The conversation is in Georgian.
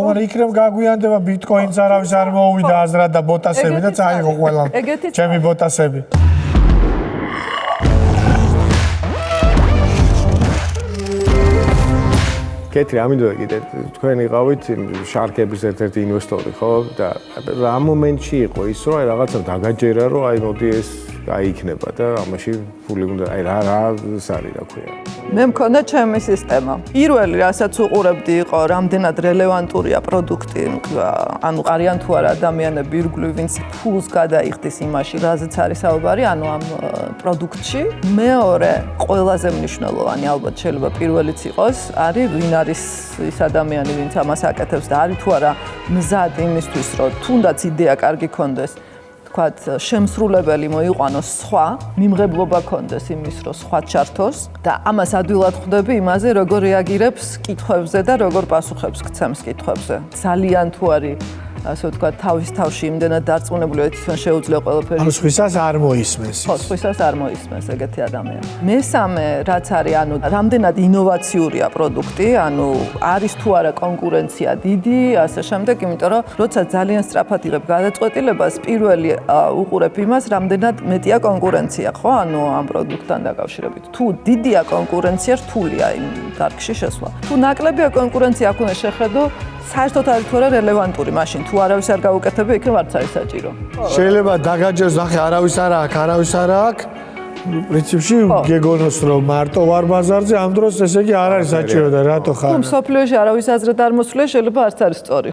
მაგრამ იქნებ გაგვიანდება ბიტკოინს არავის არ მოუვიდა აზრად და ბოტასები და წაიღო ყველამ. ჩემი ბოტასები. კეთრი, ამიტომ კიდე თქვენ იყავით შარკების ერთ-ერთი ინვესტორი, ხო? და რა მომენტში იყო ის, რომ რაღაცა დაგაჯერა, რომ აი მოდი ეს აიქნება და ამაში ფული უნდა, აი რა არის რა ქვია. მე მქონდა ჩემი სისტემა. პირველი, რასაც უყურებდი, იყო რამდენად რელევანტურია პროდუქტი, ანუ არიან თუ არა ადამიანები ირგვლივ, ვინც ფულს გადაიხდის იმაში, რაზეც არის საუბარი, ანუ ამ პროდუქტში. მეორე, ყველაზე მნიშვნელოვანი, ალბათ შეიძლება პირველიც იყოს, არის ვინ არის ის ადამიანი, ვინც ამას აკეთებს და არის თუ არა მზად იმისთვის, რომ თუნდაც იდეა კარგი ქონდეს. თქვათ, შემსრულებელი მოიყვანოს სხვა, მიმღებლობა ქონდეს იმის, რომ სხვა ჩართოს და ამას ადვილად ხვდები იმაზე, როგორ რეაგირებს კითხვებზე და როგორ პასუხებს გცემს კითხვებზე. ძალიან თუ არის ასე ვთქვათ, თავის თავში იმდენად დარწმუნებული, რომ თვითონ შეუძლია ყველაფერი. ანუ სხვისას არ მოისმენს. ხო, სხვისას არ მოისმენს ეგეთი ადამიანი. მესამე, რაც არის, ანუ რამდენად ინოვაციურია პროდუქტი, ანუ არის თუ არა კონკურენცია დიდი, ასე შემდეგ, იმიტომ რომ როცა ძალიან სწრაფად იღებ გადაწყვეტილებას, პირველი უყურებ იმას, რამდენად მეტია კონკურენცია, ხო? ანუ ამ პროდუქტთან დაკავშირებით. თუ დიდია კონკურენცია, რთულია იმ დარგში შესვლა. თუ ნაკლებია კონკურენცია, აქ უნდა შეხედო საერთოდ არის თუ არა რელევანტური, მაშინ თუ არავის არ გაუკეთებია, იქნებ არც არის საჭირო. შეიძლება დაგაჯეროს, ნახე, არავის არ აქვს. პრინციპში გეგონოს რომ მარტო ვარ ბაზარზე, ამ დროს ესე იგი არ არის საჭირო და რატო ხარ? თუ მსოფლიოში არავის აზრად არ მოსვლია, შეიძლება არც არის სწორი.